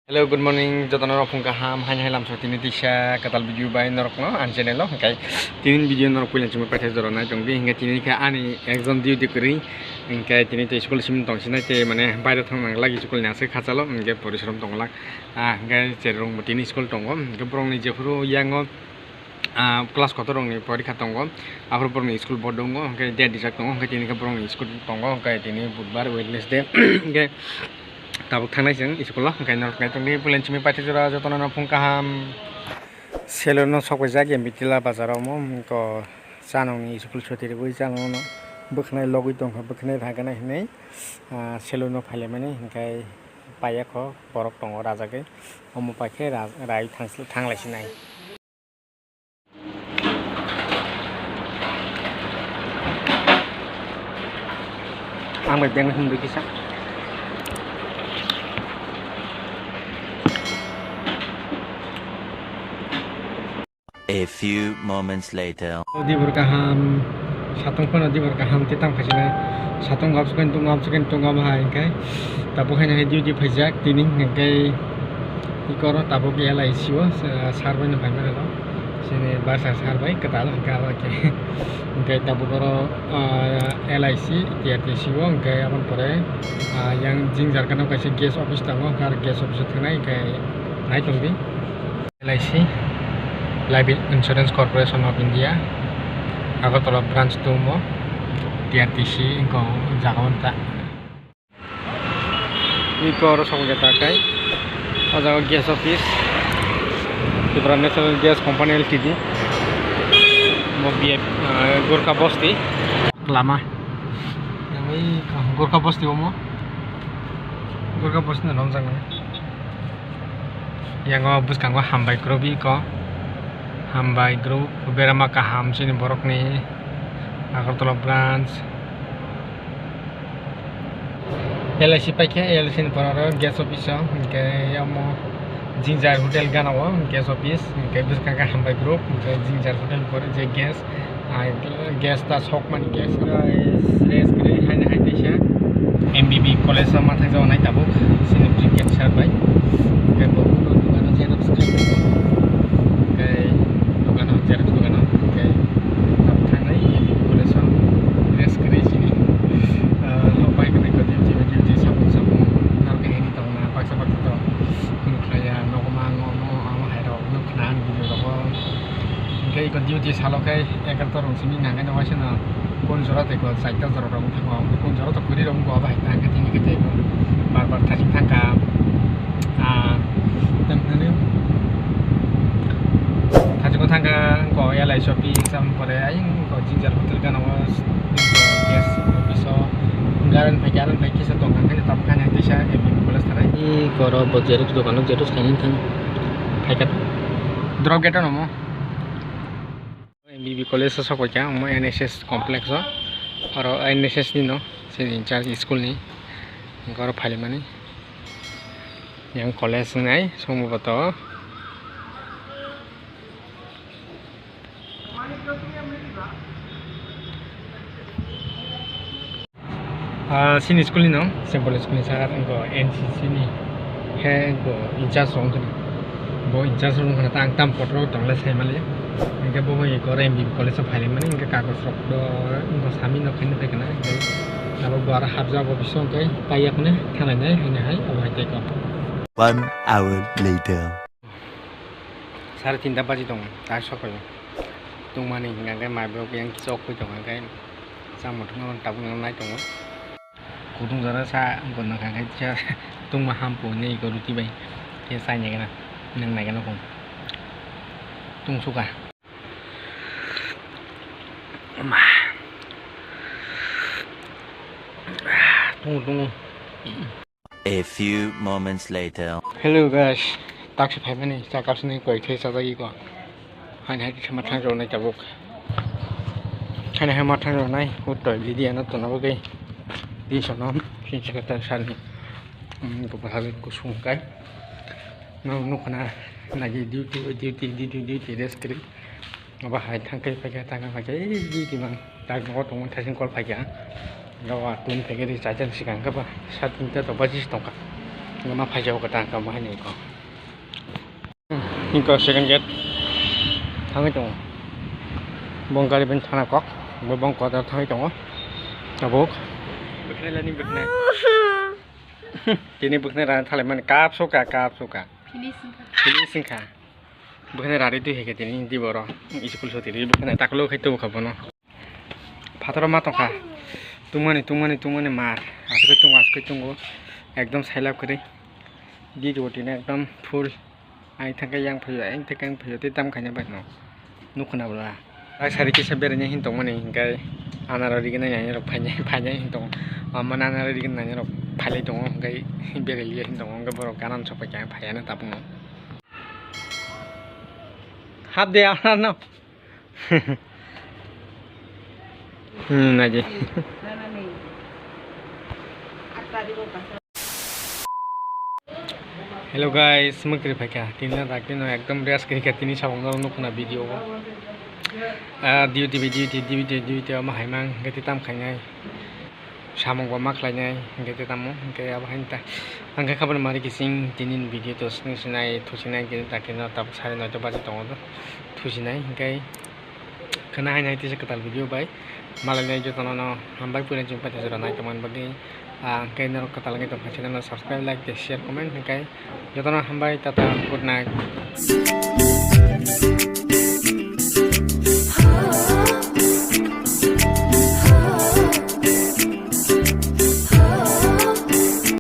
Hello, good morning. Jotono rok phung kaham hain hai lam so tini tisha katal video by norok no an channel lo kai tini video norok pulen chuma pathai joro na jong bi hinga tini ka ani exam duty kri hinga tini te school sim tong sinai te mane bairo thang nang lagi school na se khachalo hinga porishram tong lak hinga cherong tini school tongo hinga brong ni jefuru yango class koto rong ni porikha tongo afro brong ni school board dongo hinga dia dijak tongo hinga tini ka brong ni school tongo hinga tini budbar wednesday hinga tabuk tangnai jeng iskulah kai norok kai tongni pulen chimi pathi jora jotono no phung kaham selono sokwe jagi mitila bazaro mo ko chanong ni skul chotiri goi chanong no bukhnai logui tongkha bukhnai thagana hinai selono phale mane hinkai paya kho borok tongo rajake omo pakhe rai thanglai sinai ang bai beng hundu kisa A few moments later. Di berkaham satong pun di berkaham titam kasihnya satong tungam hai kai tabuk hanya hidup di pajak tining kai ikoro tabuk ya lah isiwa sarbai na bai mana lo sini bahasa sarbai ketal kalau ke kai tabuk koro LIC tiap isiwa kai apan pore yang jingjar kana kasih gas office tango kar gas office thanai kai naik tungbi LIC Life Insurance Corporation of India Agartala branch tumo TRTC ingko Jakarta iko ro song jata kai ajago gas office Tripura National Gas Company Ltd mo BF Gorkha Bosti lama yang ini Gorkha Bosti mo Gorkha Bosti na nomjang yang bus kanggo hambai grobi ko Hambai Group Berama kaham sini borok ni Agartala branch LIC pakai LIC ni para gas office ke amo Jinjar Hotel ganawa gas office ke bus kangka Hambai Group ke Jinjar Hotel por je gas ta sok man gas res kre haina haidesha MBB college sama thang jaw nai tabuk sini cricket sarbai ke bokuno dugano jerox ke Jarak juga kan, oke. Karena ini boleh sama res kerja ini, lopai kena ikut duty sabun naruh ini tahu na paksa tahu, kayak ngomo ama hero kenan gitu loh. Kayak ikut duty salah kayak kantor sini nggak ada wasiana, kon jorat ikut cycle jorat orang tengok, kon jorat tuh kiri orang gua apa itu angkat ini kita ikut, bar tajik tangkap, dan ini tangga ko LIC Shopee exam pore aing ko Jinjar Hotel kan awas gas bisa garan pai kisah tongkang kan tapkan yang tisha MBB College tarai i koro bojeruk dokan jerus kanin thang paikat drop gate no mo MBB College so ko kya mo NSS complex aro NSS ni no se in charge school ni koro phale mane yang college ngai sombhoto sini school ni no, simple school ni sangat engkau NCC ni, he engkau incharge orang tu ni, bo incharge orang kena tang potro tanglah saya malah, engkau bo mai engkau MBB College of Highland mana engkau kagus rok do engkau sami no kena perkena, kalau bo arah habza bo bisa engkau payak ni, thana ni, hanya hai, awak itu engkau. 1 hour later. 3:30 baju dong, tak sok kau. Tung mana engkau mai bo yang sok kau dong engkau, sama dengan tabung yang naik dong. Kutung jara sa kon nak kai cha tung ma ham pu nei ko ruti bai ke sai nya kana nang nai kana kon tung suka ma tung A few moments later. hello guys tak se phai mani sa kap sni ko the sa gi ko han hai thama thang ro nai tabuk han hai ma thang ro nai ho toi video na to na ba gai di sana sini sekitar sana ko bahagi ko sungkai no kana lagi duty rest kri ngaba hai thangkai pakai duty mang tak ngo tong thasin kol pakai gawa tun pakai di jajan sikang ka ba 7 minta to 25 tongka ngama phajau kata ka bahai ni ko ini second gate thang itu bongkar ben thana kok bong ko ta thang itu abok bekne lani bekne ini bekne ran thale man kap soka finishing ka bekne rari tu heke tini di boro school so tiri bekne taklo khaitu khabono phator ma to kha tumani mar aske tungo ekdom sailap kore di rotine ekdom full ai thaka yang phayo ang thaka ang phayo te tam khanya ba no nukhna bla ai sari ke saber nya hin tong mani kai anara ri gena nya rok phanya hin tong mana anara ri gena nya rok phale tong kai bere li hin tong ga boro kanan sopa kai phaya na tapung hat de ana no naji Hello guys, semua pakai. Tina tak tina ekdom beres kiri tini sabung dalam nukuna video. Duty ama haimang gati tam kanyai. Sabung bamak lanyai gati tamu gaya apa henta. Angka kabar mari kising tinin video tu senai tusinai gati tak kena tak sari nak coba citong tu tusinai gay. Kena hanya itu sekitar video baik. Malah ni juga nono hambai punya jumpa jalan naik teman bagi. Kay naro kata lagi tuh channel subscribe, like, share, comment, kay. Jotono hambai tata good night.